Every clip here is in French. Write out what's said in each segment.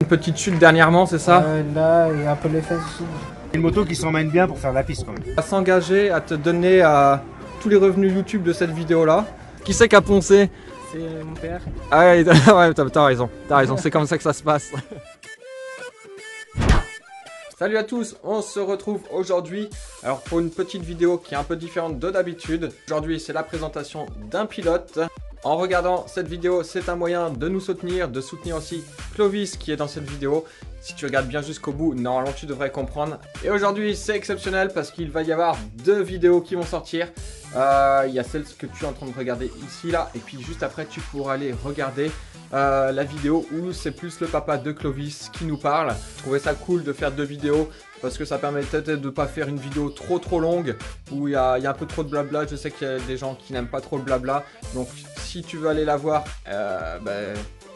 Une petite chute dernièrement, c'est ça? Là, il y a un peu les fesses aussi. Une moto qui s'emmène bien pour faire la piste quand même. À s'engager à te donner tous les revenus YouTube de cette vidéo là. Qui c'est qui a poncé? C'est mon père. Ah ouais, ouais, t'as raison, c'est comme ça que ça se passe. Salut à tous, on se retrouve aujourd'hui alors pour une petite vidéo qui est un peu différente de d'habitude. Aujourd'hui c'est la présentation d'un pilote. En regardant cette vidéo, c'est un moyen de nous soutenir, de soutenir aussi Clovis qui est dans cette vidéo. Si tu regardes bien jusqu'au bout, normalement tu devrais comprendre. Et aujourd'hui c'est exceptionnel parce qu'il va y avoir deux vidéos qui vont sortir. Il y a celle que tu es en train de regarder ici là, et puis juste après tu pourras aller regarder la vidéo où c'est plus le papa de Clovis qui nous parle. Je trouvais ça cool de faire deux vidéos parce que ça permettait de ne pas faire une vidéo trop longue où il y a un peu trop de blabla. Je sais qu'il y a des gens qui n'aiment pas trop le blabla, donc si tu veux aller la voir,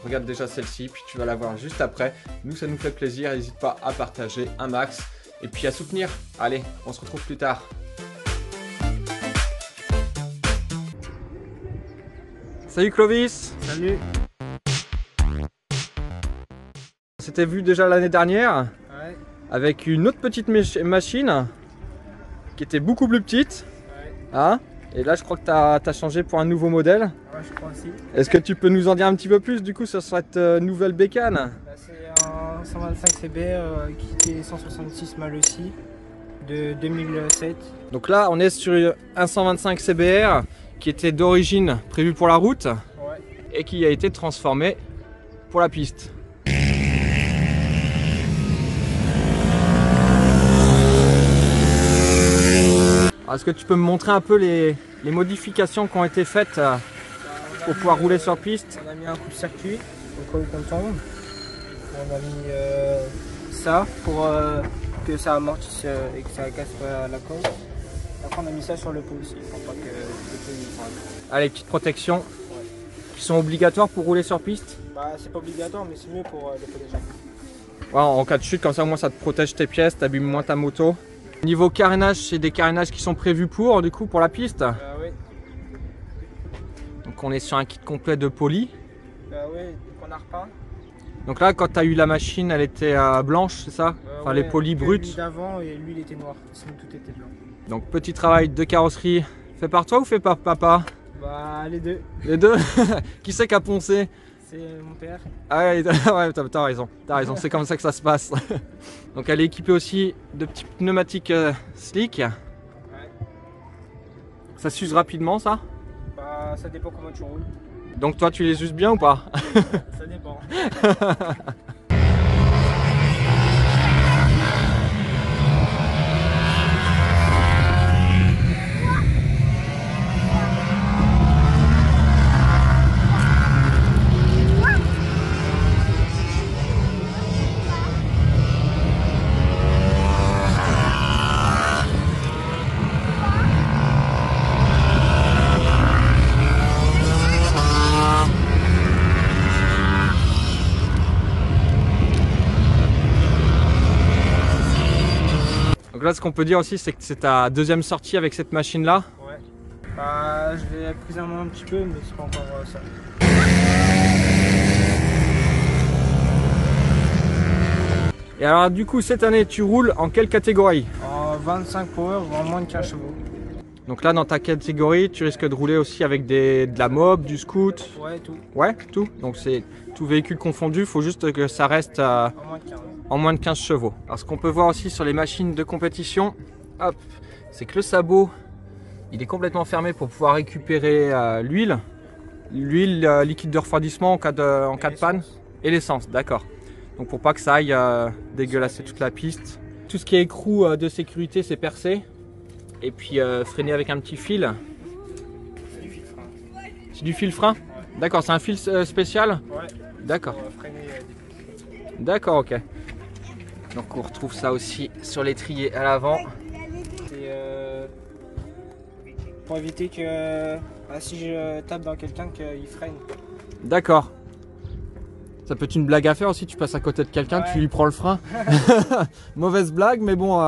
regarde déjà celle-ci, puis tu vas la voir juste après. Nous ça nous fait plaisir, n'hésite pas à partager un max et puis à soutenir. Allez, on se retrouve plus tard. Salut Clovis. Salut. C'était vu déjà l'année dernière, Ouais. avec une autre petite machine qui était beaucoup plus petite. Ouais. Hein? Et là je crois que tu as changé pour un nouveau modèle. Ouais, je crois aussi. Est-ce que tu peux nous en dire un petit peu plus du coup sur cette nouvelle bécane? Bah, c'est un 125 CBR qui était 166 mal aussi de 2007. Donc là on est sur un 125 CBR qui était d'origine prévu pour la route, Ouais. et qui a été transformé pour la piste. Est-ce que tu peux me montrer un peu les modifications qui ont été faites pour pouvoir rouler sur piste? On a mis un coup de circuit au cas où qu'on tombe. On a mis ça pour que ça amortisse et que ça casse pas la corde. Après on a mis ça sur le pot aussi pour pas que le pot il fracture. Allez, petites protections qui sont obligatoires pour rouler sur piste. Bah c'est pas obligatoire mais c'est mieux pour le pot déjà. Ouais, en cas de chute, comme ça au moins ça te protège tes pièces, t'abîmes moins ta moto. Niveau carénage, c'est des carénages qui sont prévus pour la piste. Oui. Donc on est sur un kit complet de poli. Bah oui, qu'on a repeint. Donc là quand tu as eu la machine, elle était blanche, c'est ça? Enfin les polis bruts. Lui d'avant et lui il était noir, sinon tout était blanc. Donc petit travail de carrosserie fait par toi ou fait par papa? Bah les deux. Les deux. Qui c'est qui a poncé? C'est mon père. Ah ouais, ouais, t'as raison, c'est comme ça que ça se passe. Donc elle est équipée aussi de petits pneumatiques slick. Ouais. Ça s'use rapidement ça? Bah ça dépend comment tu roules. Donc toi tu les uses bien ou pas? Ça dépend. Donc là ce qu'on peut dire aussi c'est que c'est ta deuxième sortie avec cette machine là. Ouais. Bah je l'ai pris un petit peu mais c'est pas encore ça. Et alors du coup cette année tu roules en quelle catégorie? En 25 power ou en moins de 15 chevaux. Donc là dans ta catégorie tu risques de rouler aussi avec de la mob, du scoot? Ouais tout. Ouais, tout. Donc c'est tout véhicule confondu, il faut juste que ça reste En moins de 15. en moins de 15 chevaux. Alors ce qu'on peut voir aussi sur les machines de compétition, hop, c'est que le sabot il est complètement fermé pour pouvoir récupérer l'huile liquide de refroidissement en cas de panne, et l'essence, d'accord. Donc pour pas que ça aille dégueulasser toute la piste. Tout ce qui est écrou de sécurité c'est percé, et puis freiné avec un petit fil. C'est du fil frein. C'est du fil frein? Ouais. D'accord, c'est un fil spécial? Ouais. D'accord. Pour freiner des petits. D'accord, ok. Donc on retrouve ça aussi sur l'étrier à l'avant. C'est pour éviter que si je tape dans quelqu'un qu'il freine. D'accord. Ça peut être une blague à faire aussi, tu passes à côté de quelqu'un, Ouais. tu lui prends le frein. Mauvaise blague, mais bon,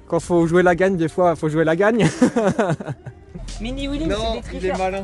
quand faut jouer la gagne, des fois, faut jouer la gagne. Mini Willy, c'est des tricheurs. malin.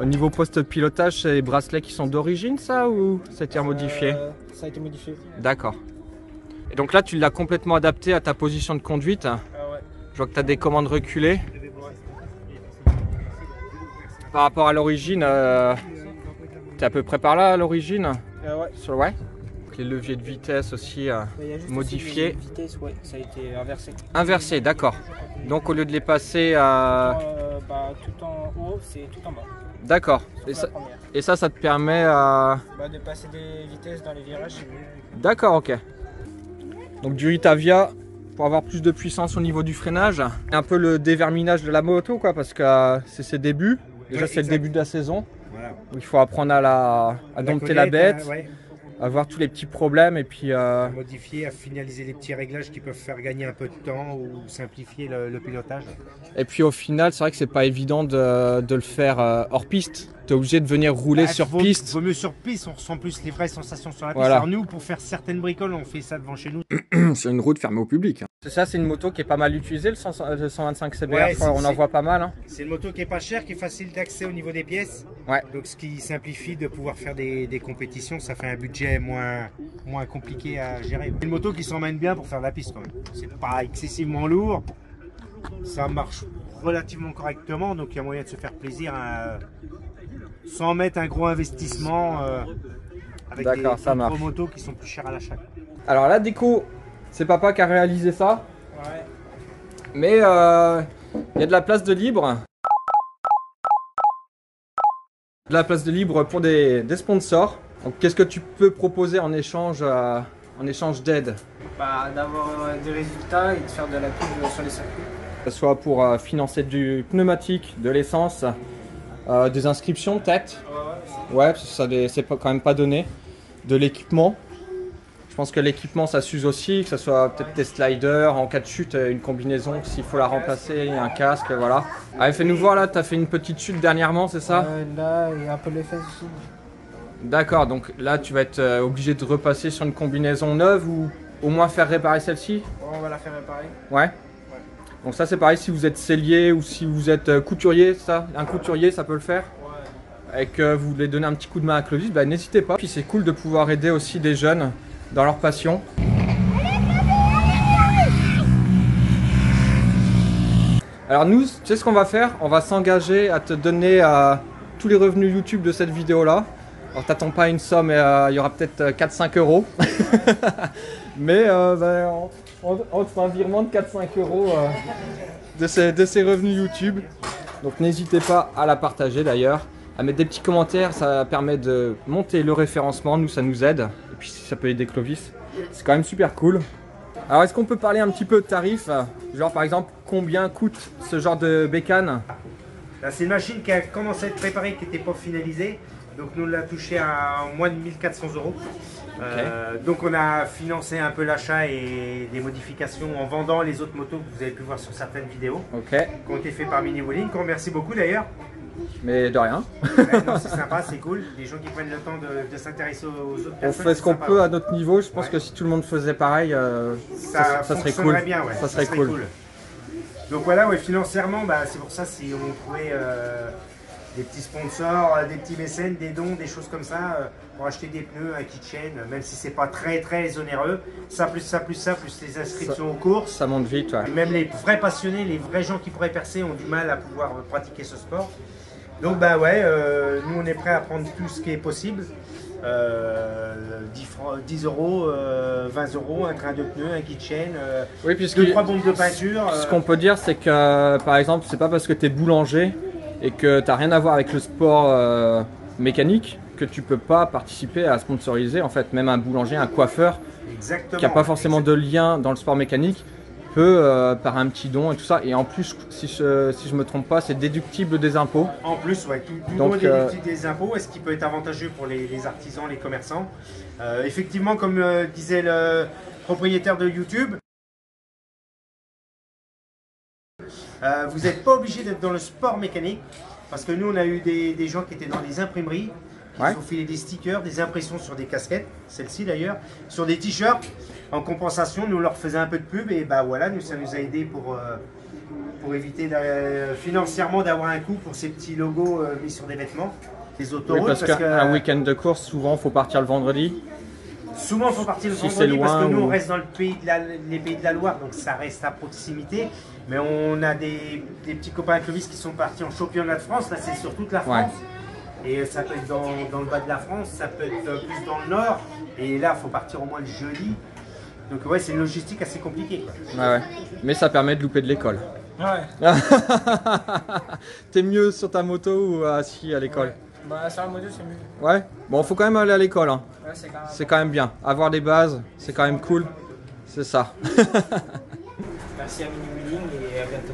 niveau poste pilotage, c'est les bracelets qui sont d'origine, ça, ou ça a été modifié? Ça a été modifié. D'accord. Et donc là, tu l'as complètement adapté à ta position de conduite. Ouais. Je vois que tu as des commandes reculées. Par rapport à l'origine, tu es à peu près par là à l'origine? Ouais. Ouais. Les leviers de vitesse aussi Il y a juste modifiés. aussi les vitesses, ouais, ça a été inversé. Inversé, d'accord. Donc au lieu de les passer à... Tout en haut, c'est tout en bas. D'accord. Et ça te permet De passer des vitesses dans les virages, c'est mieux. D'accord, ok. Donc du Itavia pour avoir plus de puissance au niveau du freinage. Un peu le déverminage de la moto, quoi, parce que c'est ses débuts. Déjà, c'est le début de la saison. Voilà. Il faut apprendre à dompter la bête, ouais. à voir tous les petits problèmes et puis... À modifier, à finaliser les petits réglages qui peuvent faire gagner un peu de temps ou simplifier le pilotage. Et puis au final, c'est vrai que c'est pas évident de le faire hors piste. Tu es obligé de venir rouler sur piste. Vaut mieux sur piste, on ressent plus les vraies sensations sur la piste. Voilà. Alors nous, pour faire certaines bricoles, on fait ça devant chez nous. C'est une route fermée au public. C'est ça, c'est une moto qui est pas mal utilisée, le 125 CBR, Ouais, on en voit pas mal. Hein. C'est une moto qui est pas chère, qui est facile d'accès au niveau des pièces. Ouais. Donc ce qui simplifie de pouvoir faire des compétitions, ça fait un budget moins compliqué à gérer. Une moto qui s'emmène bien pour faire de la piste quand même. C'est pas excessivement lourd, ça marche relativement correctement, donc il y a moyen de se faire plaisir sans mettre un gros investissement avec des motos qui sont plus chères à l'achat. Alors la déco, c'est papa qui a réalisé ça. Ouais. Mais il y a de la place de libre. De la place de libre pour des sponsors. Donc qu'est-ce que tu peux proposer en échange d'aide? D'avoir des résultats et de faire de la pub sur les circuits. Que ce soit pour financer du pneumatique, de l'essence, des inscriptions peut-être. Ouais, ça c'est quand même pas donné. De l'équipement. Je pense que l'équipement ça s'use aussi, que ce soit peut-être des sliders, en cas de chute, une combinaison, s'il faut la remplacer, un casque, voilà. Allez, fais-nous voir là, tu as fait une petite chute dernièrement, c'est ça? Là, il y a un peu les fesses aussi. D'accord, donc là tu vas être obligé de repasser sur une combinaison neuve ou au moins faire réparer celle-ci? On va la faire réparer. Ouais. Donc ça c'est pareil si vous êtes sellier ou si vous êtes couturier, ça, un couturier ça peut le faire? Ouais. Et que vous voulez donner un petit coup de main à Clovis, n'hésitez pas. Puis c'est cool de pouvoir aider aussi des jeunes dans leur passion. Alors nous, tu sais ce qu'on va faire? On va s'engager à te donner tous les revenus YouTube de cette vidéo là. Alors t'attends pas une somme, il y aura peut-être 4-5 euros. Mais on te fait un virement de 4-5 euros de ces revenus YouTube. Donc n'hésitez pas à la partager d'ailleurs, à mettre des petits commentaires, ça permet de monter le référencement, nous ça nous aide. Et puis si ça peut aider Clovis, c'est quand même super cool. Alors est-ce qu'on peut parler un petit peu de tarifs? Genre par exemple, combien coûte ce genre de bécane? C'est une machine qui a commencé à être préparée, qui n'était pas finalisée. Donc nous l'a touché à moins de 1400 euros. Okay. Donc on a financé un peu l'achat et des modifications en vendant les autres motos que vous avez pu voir sur certaines vidéos. Okay. Qui ont été faites par Mini Wheeling, qu'on remercie beaucoup d'ailleurs. Mais de rien. C'est sympa, c'est cool. Des gens qui prennent le temps de s'intéresser aux autres personnes. On fait ce qu'on peut à notre niveau. Je pense que si tout le monde faisait pareil, ça serait cool. Bien, ouais. Ça serait cool. Donc voilà, ouais, financièrement, c'est pour ça si on trouvait des petits sponsors, des petits mécènes, des dons, des choses comme ça, pour acheter des pneus, un keychain, même si c'est pas très onéreux. Ça, plus les inscriptions aux courses. Ça monte vite, ouais. Même les vrais passionnés, les vrais gens qui pourraient percer ont du mal à pouvoir pratiquer ce sport. Donc nous on est prêt à prendre tout ce qui est possible. 10 euros, 20 euros, un train de pneus, un keychain, oui, 2-3 bombes de peinture. Ce qu'on peut dire, c'est que par exemple, c'est pas parce que tu es boulanger et que tu n'as rien à voir avec le sport mécanique que tu peux pas participer à sponsoriser. En fait, même un boulanger, un coiffeur qui n'a pas forcément de lien dans le sport mécanique peut par un petit don et tout ça. Et en plus, si je me trompe pas, c'est déductible des impôts. En plus, ouais, tout don est déductible des impôts, et ce qui peut être avantageux pour les artisans, les commerçants. Effectivement, comme disait le propriétaire de YouTube, vous n'êtes pas obligé d'être dans le sport mécanique, parce que nous, on a eu des gens qui étaient dans les imprimeries, Ouais. Ils ont filé des stickers, des impressions sur des casquettes, celle-ci d'ailleurs, sur des t-shirts. En compensation, nous leur faisions un peu de pub et bah voilà, ça nous a aidé pour éviter financièrement d'avoir un coût pour ces petits logos mis sur des vêtements. Les autoroutes, Oui, parce qu'un week-end de course, souvent, il faut partir le vendredi. Souvent, il faut partir le Si vendredi c'est parce que loin nous, ou- on reste dans les pays de la Loire, donc ça reste à proximité. Mais on a des petits copains à Clovis qui sont partis en championnat de France. Là, c'est sur toute la France. Et ça peut être dans le bas de la France, ça peut être plus dans le nord. Et là, il faut partir au moins le jeudi. Donc ouais, c'est une logistique assez compliquée, quoi. Ouais, ouais. Mais ça permet de louper de l'école. Ouais. T'es mieux sur ta moto ou assis à l'école? Bah, sur la moto, c'est mieux. Ouais. Bon, faut quand même aller à l'école. Hein. Ouais, c'est quand même. C'est quand même bien. Avoir des bases, c'est quand même cool. C'est ça. Merci à Mini Wheeling et à bientôt.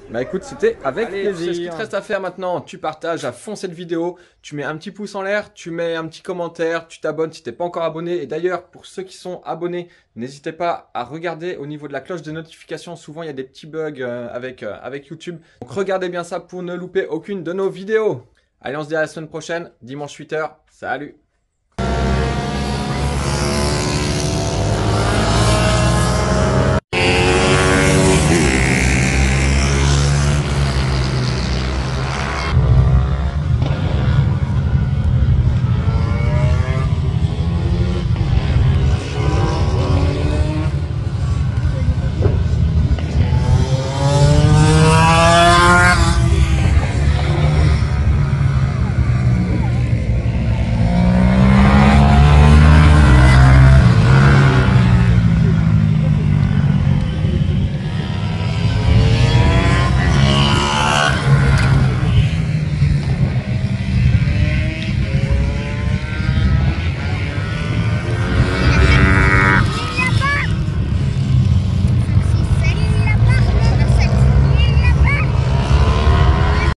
Bah écoute, c'était avec Allez, plaisir. c'est Ce qu'il te reste à faire maintenant, tu partages à fond cette vidéo, tu mets un petit pouce en l'air, tu mets un petit commentaire, tu t'abonnes si t'es pas encore abonné. Et d'ailleurs, pour ceux qui sont abonnés, n'hésitez pas à regarder au niveau de la cloche de notification. Souvent, il y a des petits bugs avec YouTube. Donc regardez bien ça pour ne louper aucune de nos vidéos. Allez, on se dit à la semaine prochaine, dimanche 8 h. Salut!